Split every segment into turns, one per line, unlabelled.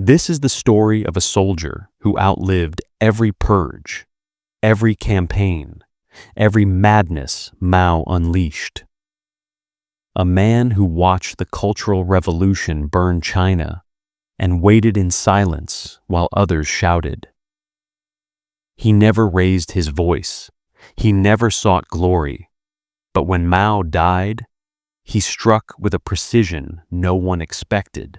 This is the story of a soldier who outlived every purge, every campaign, every madness Mao unleashed. A man who watched the Cultural Revolution burn China and waited in silence while others shouted. He never raised his voice. He never sought glory. But when Mao died, he struck with a precision no one expected.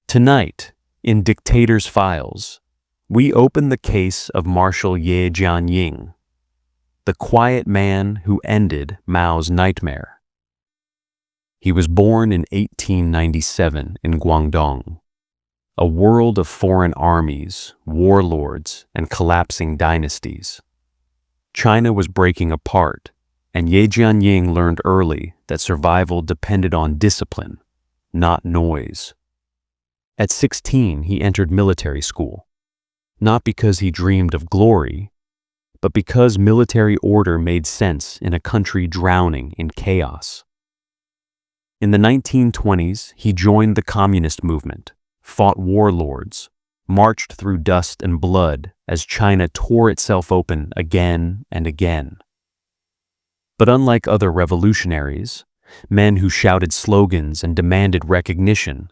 Tonight, in Dictators Files, we open the case of Marshal Ye Jianying, the quiet man who ended Mao's nightmare. He was born in 1897 in Guangdong, a world of foreign armies, warlords, and collapsing dynasties. China was breaking apart, and Ye Jianying learned early that survival depended on discipline, not noise. At 16, he entered military school, not because he dreamed of glory, but because military order made sense in a country drowning in chaos. In the 1920s, he joined the communist movement, fought warlords, marched through dust and blood as China tore itself open again and again. But unlike other revolutionaries, men who shouted slogans and demanded recognition,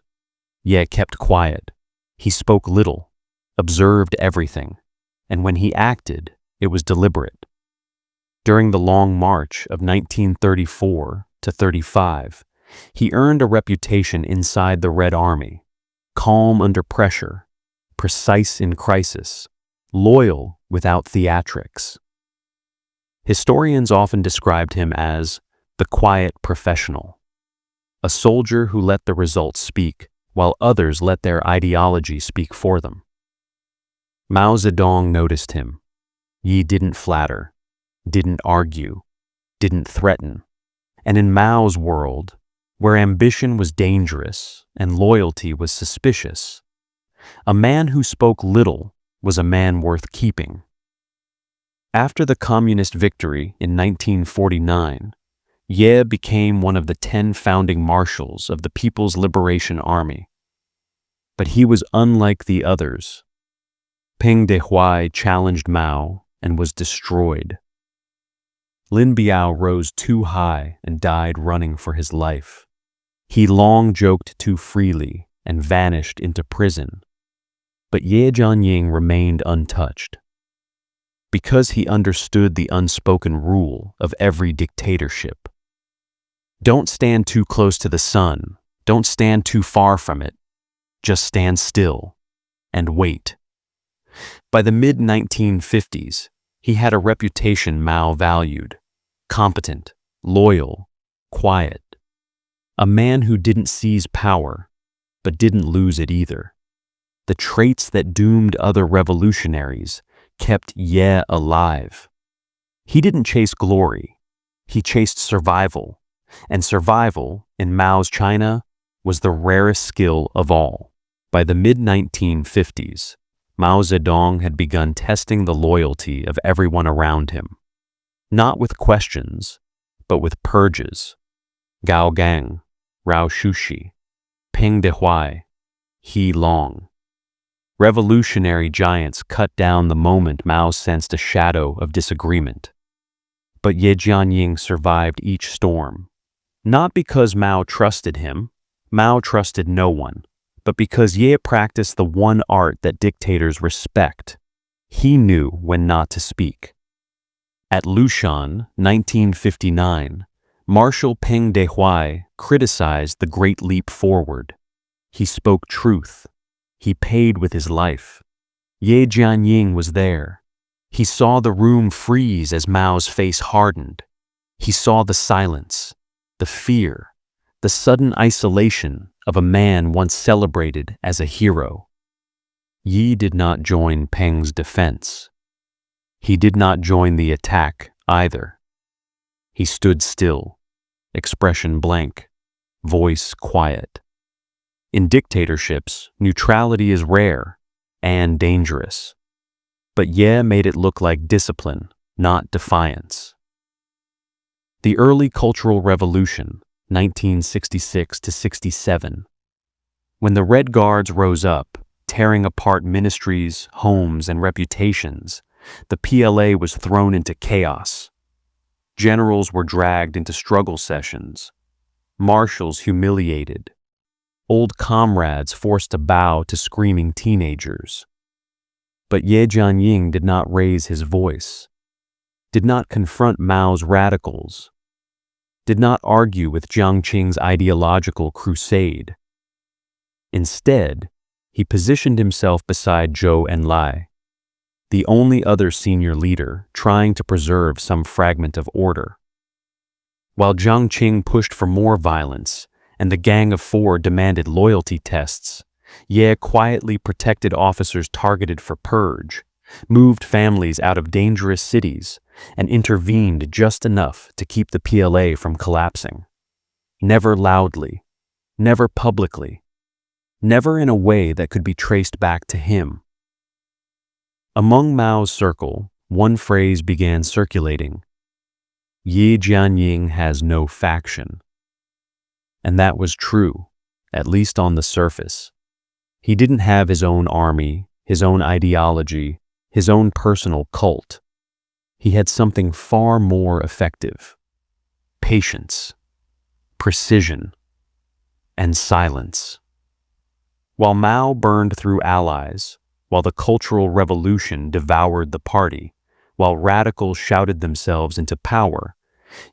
Ye kept quiet. He spoke little, observed everything, and when he acted, it was deliberate. During the Long March of 1934 to 35, he earned a reputation inside the Red Army, calm under pressure, precise in crisis, loyal without theatrics. Historians often described him as the quiet professional, a soldier who let the results speak while others let their ideology speak for them. Mao Zedong noticed him. Ye didn't flatter, didn't argue, didn't threaten. And in Mao's world, where ambition was dangerous and loyalty was suspicious, a man who spoke little was a man worth keeping. After the communist victory in 1949, Ye became one of the 10 founding marshals of the People's Liberation Army. But he was unlike the others. Peng Dehuai challenged Mao and was destroyed. Lin Biao rose too high and died running for his life. He long joked too freely and vanished into prison. But Ye Jianying remained untouched, because he understood the unspoken rule of every dictatorship. Don't stand too close to the sun. Don't stand too far from it. Just stand still and wait. By the mid-1950s, he had a reputation Mao valued: competent, loyal, quiet. A man who didn't seize power, but didn't lose it either. The traits that doomed other revolutionaries kept Ye alive. He didn't chase glory. He chased survival. And survival, in Mao's China, was the rarest skill of all. By the mid-1950s, Mao Zedong had begun testing the loyalty of everyone around him, not with questions, but with purges. Gao Gang, Rao Shushi, Peng Dehuai, He Long. Revolutionary giants cut down the moment Mao sensed a shadow of disagreement. But Ye Jianying survived each storm, not because Mao trusted him. Mao trusted no one, but because Ye practiced the one art that dictators respect. He knew when not to speak. At Lushan, 1959, Marshal Peng Dehuai criticized the Great Leap Forward. He spoke truth. He paid with his life. Ye Jianying was there. He saw the room freeze as Mao's face hardened. He saw the silence, the fear, the sudden isolation of a man once celebrated as a hero. Yi did not join Peng's defense. He did not join the attack either. He stood still, expression blank, voice quiet. In dictatorships, neutrality is rare and dangerous. But Ye made it look like discipline, not defiance. The early Cultural Revolution, 1966 to 67. When the Red Guards rose up, tearing apart ministries, homes, and reputations, the PLA was thrown into chaos. Generals were dragged into struggle sessions, marshals humiliated, old comrades forced to bow to screaming teenagers. But Ye Jianying did not raise his voice, did not confront Mao's radicals, did not argue with Jiang Qing's ideological crusade. Instead, he positioned himself beside Zhou Enlai, the only other senior leader trying to preserve some fragment of order. While Jiang Qing pushed for more violence and the Gang of Four demanded loyalty tests, Ye quietly protected officers targeted for purge, moved families out of dangerous cities, and intervened just enough to keep the PLA from collapsing. Never loudly, never publicly, never in a way that could be traced back to him. Among Mao's circle, one phrase began circulating: Ye Jianying has no faction. And that was true, at least on the surface. He didn't have his own army, his own ideology, his own personal cult. He had something far more effective: patience, precision, and silence. While Mao burned through allies, while the Cultural Revolution devoured the party, while radicals shouted themselves into power,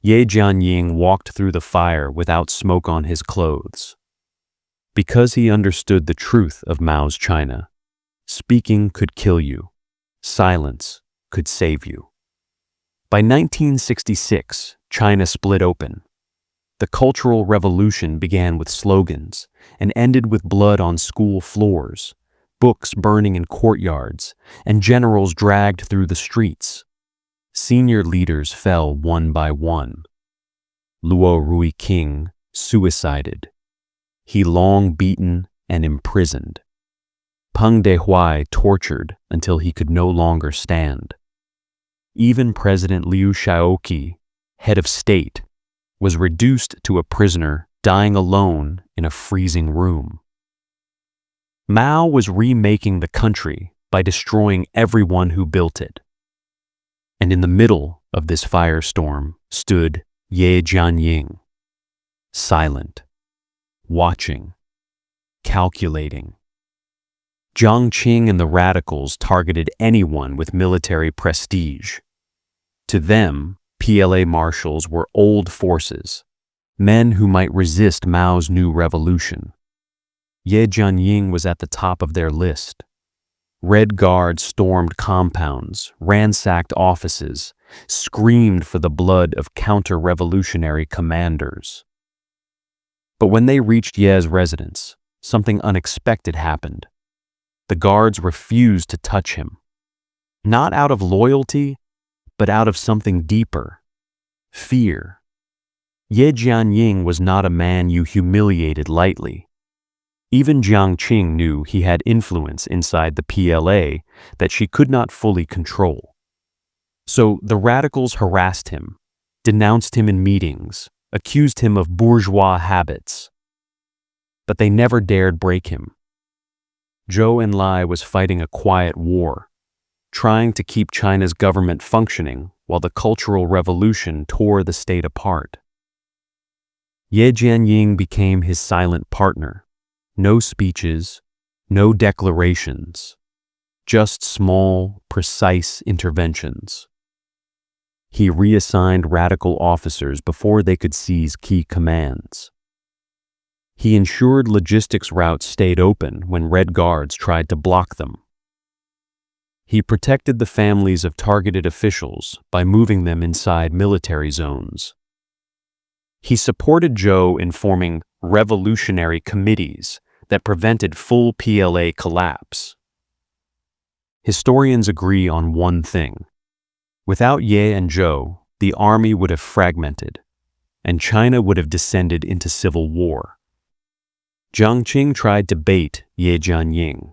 Ye Jianying walked through the fire without smoke on his clothes. Because he understood the truth of Mao's China, speaking could kill you, silence could save you. By 1966, China split open. The Cultural Revolution began with slogans and ended with blood on school floors, books burning in courtyards, and generals dragged through the streets. Senior leaders fell one by one. Luo Ruiqing suicided. He long beaten and imprisoned. Peng Dehuai tortured until he could no longer stand. Even President Liu Shaoqi, head of state, was reduced to a prisoner dying alone in a freezing room. Mao was remaking the country by destroying everyone who built it. And in the middle of this firestorm stood Ye Jianying, silent, watching, calculating. Jiang Qing and the radicals targeted anyone with military prestige. To them, PLA marshals were old forces, men who might resist Mao's new revolution. Ye Jianying was at the top of their list. Red Guards stormed compounds, ransacked offices, screamed for the blood of counter-revolutionary commanders. But when they reached Ye's residence, something unexpected happened. The guards refused to touch him. Not out of loyalty, but out of something deeper: fear. Ye Jianying was not a man you humiliated lightly. Even Jiang Qing knew he had influence inside the PLA that she could not fully control. So the radicals harassed him, denounced him in meetings, accused him of bourgeois habits. But they never dared break him. Zhou Enlai was fighting a quiet war, trying to keep China's government functioning while the Cultural Revolution tore the state apart. Ye Jianying became his silent partner. No speeches, no declarations, just small, precise interventions. He reassigned radical officers before they could seize key commands. He ensured logistics routes stayed open when Red Guards tried to block them. He protected the families of targeted officials by moving them inside military zones. He supported Zhou in forming revolutionary committees that prevented full PLA collapse. Historians agree on one thing: without Ye and Zhou, the army would have fragmented, and China would have descended into civil war. Jiang Qing tried to bait Ye Jianying.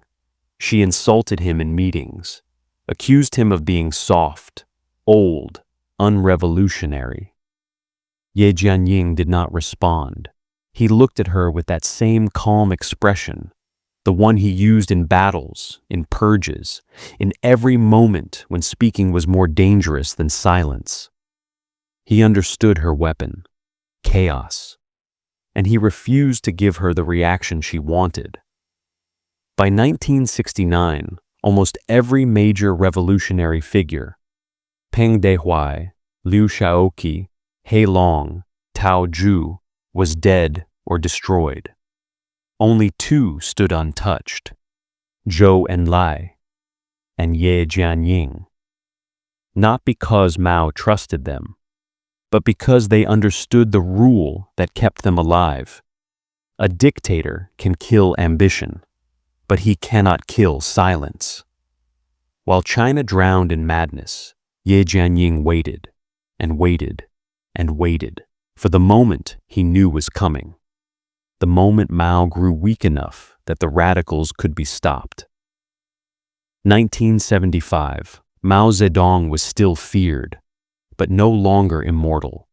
She insulted him in meetings, accused him of being soft, old, unrevolutionary. Ye Jianying did not respond. He looked at her with that same calm expression, the one he used in battles, in purges, in every moment when speaking was more dangerous than silence. He understood her weapon, chaos, and he refused to give her the reaction she wanted. By 1969, almost every major revolutionary figure, Peng Dehuai, Liu Shaoqi, He Long, Tao Zhu, was dead or destroyed. Only two stood untouched, Zhou Enlai and Ye Jianying. Not because Mao trusted them, but because they understood the rule that kept them alive. A dictator can kill ambition, but he cannot kill silence. While China drowned in madness, Ye Jianying waited and waited and waited for the moment he knew was coming. The moment Mao grew weak enough that the radicals could be stopped. 1975, Mao Zedong was still feared, but no longer immortal.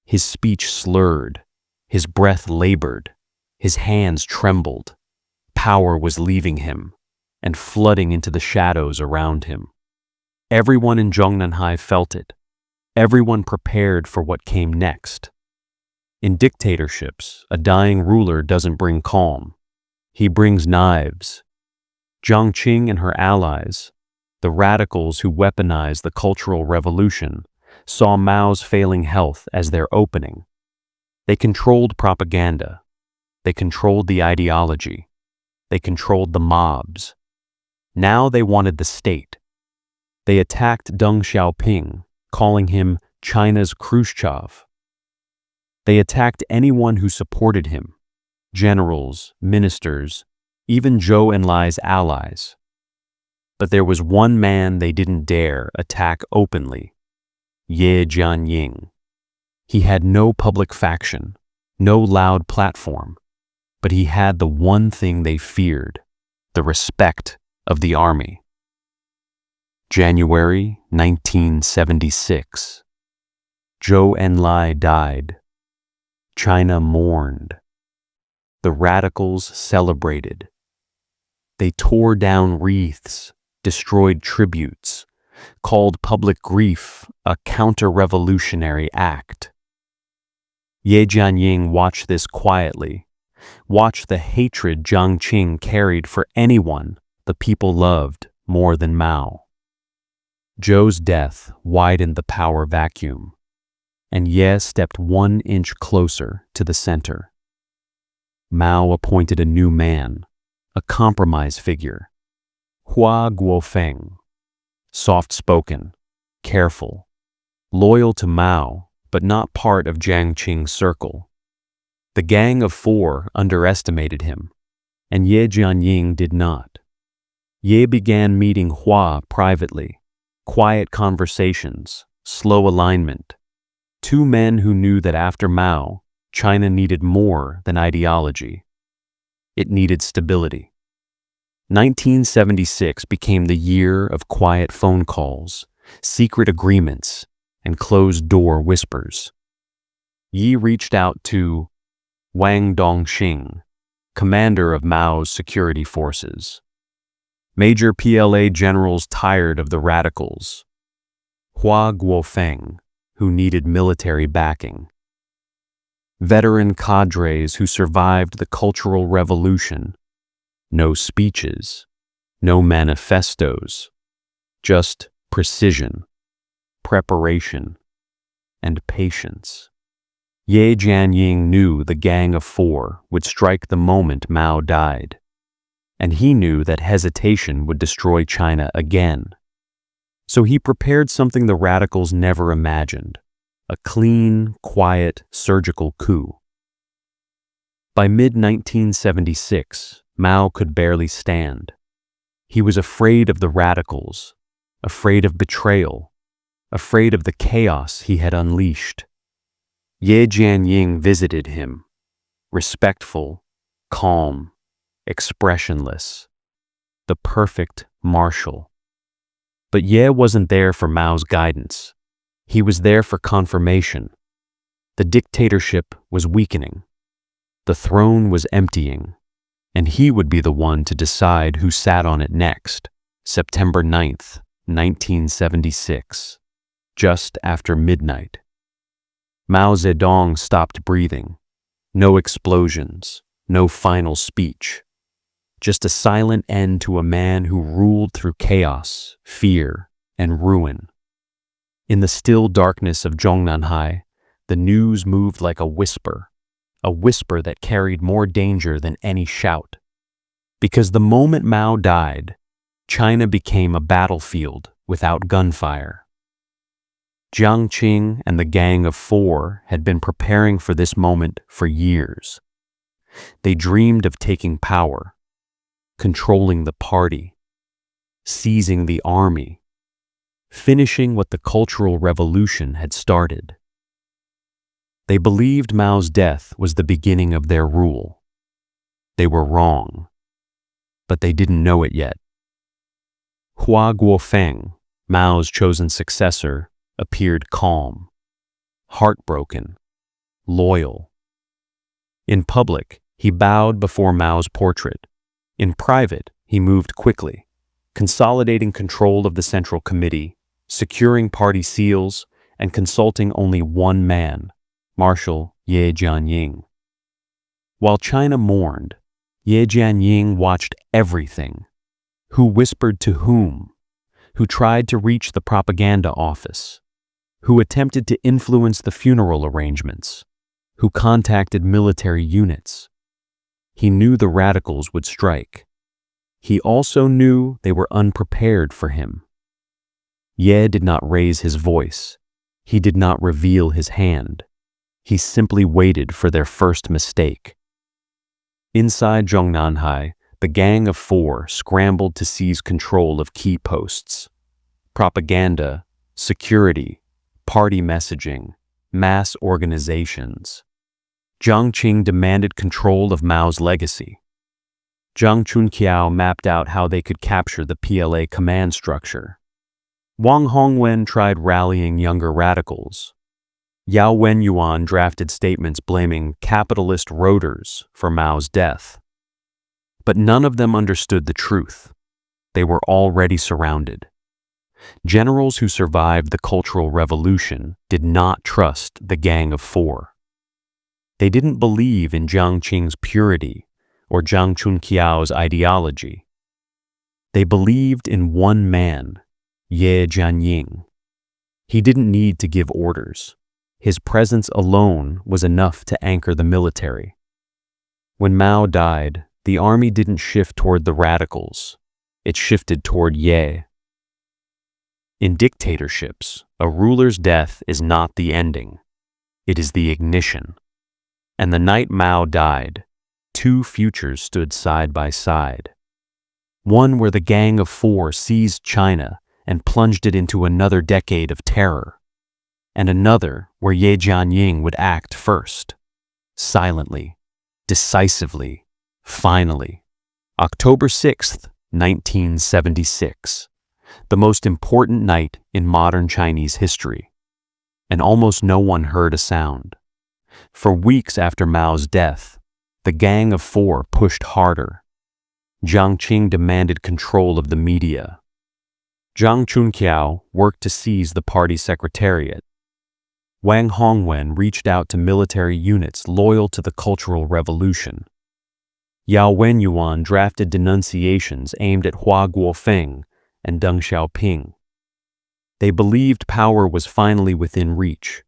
His speech slurred, his breath labored, his hands trembled. Power was leaving him and flooding into the shadows around him. Everyone in Zhongnanhai felt it. Everyone prepared for what came next. In dictatorships, a dying ruler doesn't bring calm. He brings knives. Jiang Qing and her allies, the radicals who weaponized the Cultural Revolution, saw Mao's failing health as their opening. They controlled propaganda. They controlled the ideology. They controlled the mobs. Now they wanted the state. They attacked Deng Xiaoping, calling him China's Khrushchev. They attacked anyone who supported him, generals, ministers, even Zhou Enlai's allies. But there was one man they didn't dare attack openly, Ye Jianying. He had no public faction, no loud platform, but he had the one thing they feared, the respect of the army. January 1976. Zhou Enlai died. China mourned. The radicals celebrated. They tore down wreaths, destroyed tributes, called public grief a counter-revolutionary act. Ye Jianying watched this quietly, watched the hatred Jiang Qing carried for anyone the people loved more than Mao. Zhou's death widened the power vacuum, and Ye stepped 1 inch closer to the center. Mao appointed a new man, a compromise figure, Hua Guofeng, soft-spoken, careful, loyal to Mao, but not part of Jiang Qing's circle. The Gang of Four underestimated him, and Ye Jianying did not. Ye began meeting Hua privately, quiet conversations, slow alignment. Two men who knew that after Mao, China needed more than ideology. It needed stability. 1976 became the year of quiet phone calls, secret agreements, and closed-door whispers. Yi reached out to Wang Dongxing, commander of Mao's security forces. Major PLA generals tired of the radicals. Hua Guofeng, who needed military backing. Veteran cadres who survived the Cultural Revolution. No speeches, no manifestos, just precision, preparation, and patience. Ye Jianying knew the Gang of Four would strike the moment Mao died, and he knew that hesitation would destroy China again. So he prepared something the radicals never imagined, a clean, quiet, surgical coup. By mid-1976, Mao could barely stand. He was afraid of the radicals, afraid of betrayal, afraid of the chaos he had unleashed. Ye Jianying visited him, respectful, calm, expressionless, the perfect marshal. But Ye wasn't there for Mao's guidance. He was there for confirmation. The dictatorship was weakening. The throne was emptying, and he would be the one to decide who sat on it next. September 9th, 1976, just after midnight. Mao Zedong stopped breathing. No explosions, no final speech. Just a silent end to a man who ruled through chaos, fear, and ruin. In the still darkness of Zhongnanhai, the news moved like a whisper that carried more danger than any shout. Because the moment Mao died, China became a battlefield without gunfire. Jiang Qing and the Gang of Four had been preparing for this moment for years. They dreamed of taking power, controlling the party, seizing the army, finishing what the Cultural Revolution had started. They believed Mao's death was the beginning of their rule. They were wrong, but they didn't know it yet. Hua Guofeng, Mao's chosen successor, appeared calm, heartbroken, loyal. In public, he bowed before Mao's portrait. In private, he moved quickly, consolidating control of the Central Committee, securing party seals, and consulting only one man, Marshal Ye Jianying. While China mourned, Ye Jianying watched everything. Who whispered to whom? Who tried to reach the propaganda office? Who attempted to influence the funeral arrangements? Who contacted military units? He knew the radicals would strike. He also knew they were unprepared for him. Ye did not raise his voice. He did not reveal his hand. He simply waited for their first mistake. Inside Zhongnanhai, the Gang of Four scrambled to seize control of key posts. Propaganda, security, party messaging, mass organizations. Jiang Qing demanded control of Mao's legacy. Zhang Chunqiao mapped out how they could capture the PLA command structure. Wang Hongwen tried rallying younger radicals. Yao Wenyuan drafted statements blaming capitalist roaders for Mao's death. But none of them understood the truth. They were already surrounded. Generals who survived the Cultural Revolution did not trust the Gang of Four. They didn't believe in Jiang Qing's purity or Zhang Chunqiao's ideology. They believed in one man, Ye Jianying. He didn't need to give orders. His presence alone was enough to anchor the military. When Mao died, the army didn't shift toward the radicals. It shifted toward Ye. In dictatorships, a ruler's death is not the ending. It is the ignition. And the night Mao died, two futures stood side by side. One where the Gang of Four seized China and plunged it into another decade of terror, and another where Ye Jianying would act first, silently, decisively, finally. October 6th, 1976, the most important night in modern Chinese history, and almost no one heard a sound. For weeks after Mao's death, the Gang of Four pushed harder. Jiang Qing demanded control of the media. Zhang Chunqiao worked to seize the party secretariat. Wang Hongwen reached out to military units loyal to the Cultural Revolution. Yao Wenyuan drafted denunciations aimed at Hua Guofeng and Deng Xiaoping. They believed power was finally within reach.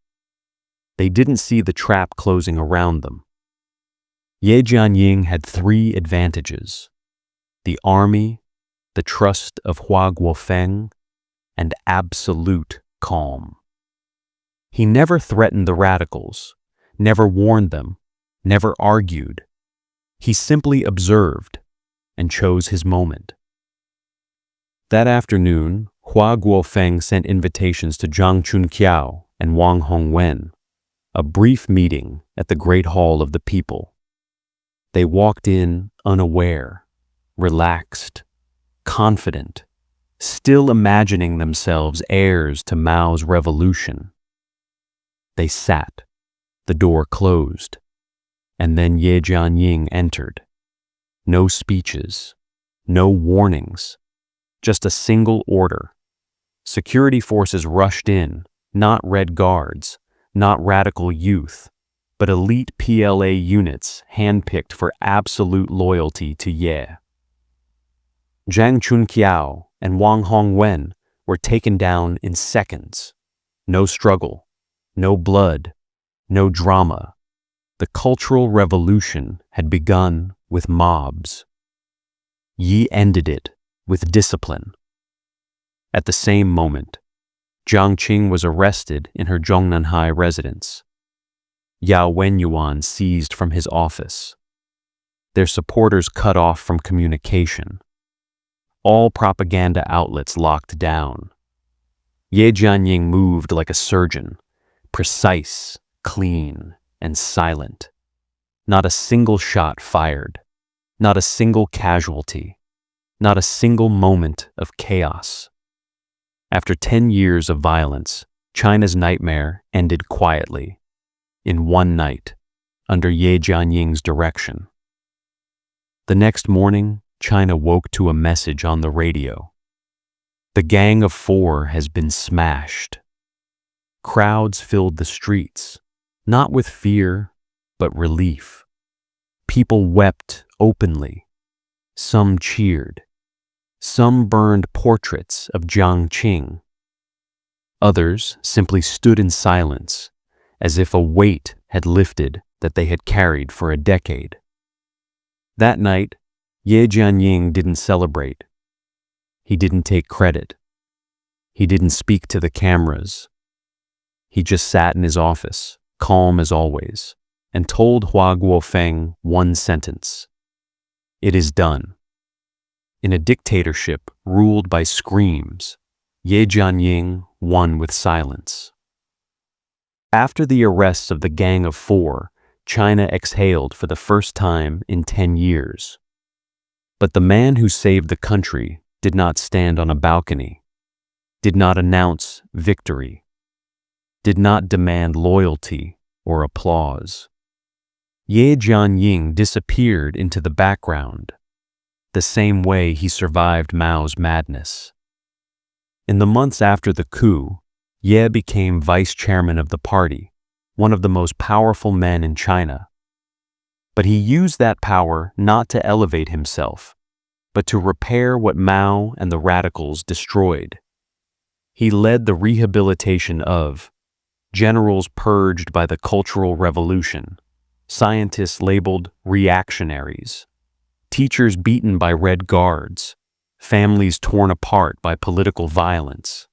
They didn't see the trap closing around them. Ye Jianying had three advantages: the army, the trust of Hua Guofeng, and absolute calm. He never threatened the radicals, never warned them, never argued. He simply observed and chose his moment. That afternoon, Hua Guofeng sent invitations to Zhang Chunqiao and Wang Hongwen, a brief meeting at the Great Hall of the People. They walked in unaware, relaxed, confident, still imagining themselves heirs to Mao's revolution. They sat. The door closed. And then Ye Jianying entered. No speeches, no warnings, just a single order. Security forces rushed in, not Red Guards, not radical youth, but elite PLA units handpicked for absolute loyalty to Ye. Zhang Chunqiao and Wang Hongwen were taken down in seconds. No struggle, no blood, no drama. The Cultural Revolution had begun with mobs. Yi ended it with discipline. At the same moment, Jiang Qing was arrested in her Zhongnanhai residence. Yao Wenyuan seized from his office. Their supporters cut off from communication. All propaganda outlets locked down. Ye Jianying moved like a surgeon, precise, clean, and silent. Not a single shot fired, not a single casualty, not a single moment of chaos. After 10 years of violence, China's nightmare ended quietly, in one night, under Ye Jianying's direction. The next morning, China woke to a message on the radio. The Gang of Four has been smashed. Crowds filled the streets, not with fear, but relief. People wept openly. Some cheered. Some burned portraits of Jiang Qing. Others simply stood in silence, as if a weight had lifted that they had carried for a decade. That night, Ye Jianying didn't celebrate. He didn't take credit. He didn't speak to the cameras. He just sat in his office, calm as always, and told Hua Guofeng one sentence. It is done. In a dictatorship ruled by screams, Ye Jianying won with silence. After the arrests of the Gang of Four, China exhaled for the first time in 10 years. But the man who saved the country did not stand on a balcony, did not announce victory, did not demand loyalty or applause. Ye Jianying disappeared into the background, the same way he survived Mao's madness. In the months after the coup, Ye became vice chairman of the party, one of the most powerful men in China. But he used that power not to elevate himself, but to repair what Mao and the radicals destroyed. He led the rehabilitation of generals purged by the Cultural Revolution, scientists labeled reactionaries, teachers beaten by Red Guards, families torn apart by political violence.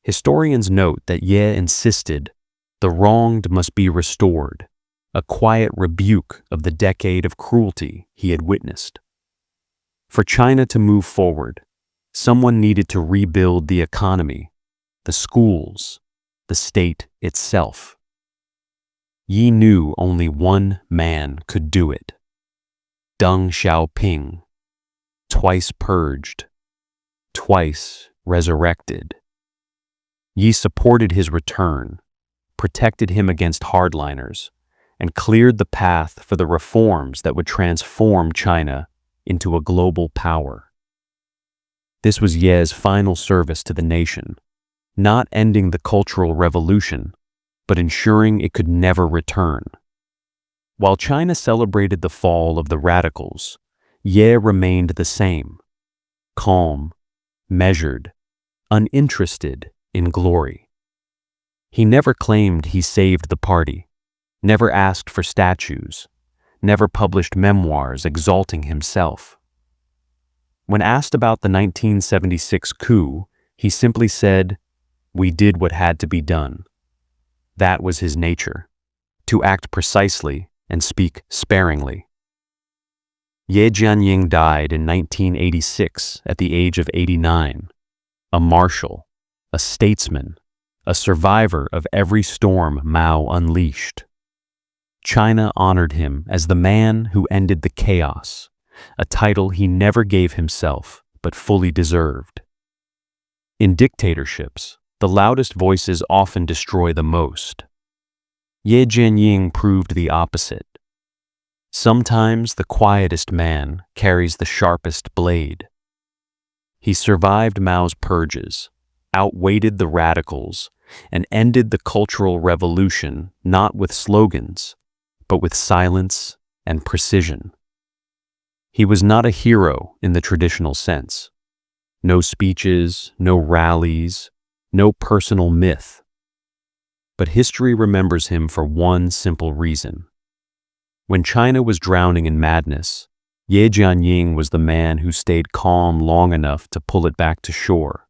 Historians note that Ye insisted the wronged must be restored, a quiet rebuke of the decade of cruelty he had witnessed. For China to move forward, someone needed to rebuild the economy, the schools, the state itself. Yi knew only one man could do it. Deng Xiaoping, twice purged, twice resurrected. Yi supported his return, protected him against hardliners, and cleared the path for the reforms that would transform China into a global power. This was Ye's final service to the nation, not ending the Cultural Revolution, but ensuring it could never return. While China celebrated the fall of the radicals, Ye remained the same, calm, measured, uninterested in glory. He never claimed he saved the party, never asked for statues, never published memoirs exalting himself. When asked about the 1976 coup, he simply said, "We did what had to be done." That was his nature, to act precisely and speak sparingly. Ye Jianying died in 1986 at the age of 89, a marshal, a statesman, a survivor of every storm Mao unleashed. China honored him as the man who ended the chaos, a title he never gave himself but fully deserved. In dictatorships, the loudest voices often destroy the most. Ye Jianying proved the opposite. Sometimes the quietest man carries the sharpest blade. He survived Mao's purges, outweighted the radicals, and ended the Cultural Revolution not with slogans, but with silence and precision. He was not a hero in the traditional sense. No speeches, no rallies, no personal myth. But history remembers him for one simple reason. When China was drowning in madness, Ye Jianying was the man who stayed calm long enough to pull it back to shore.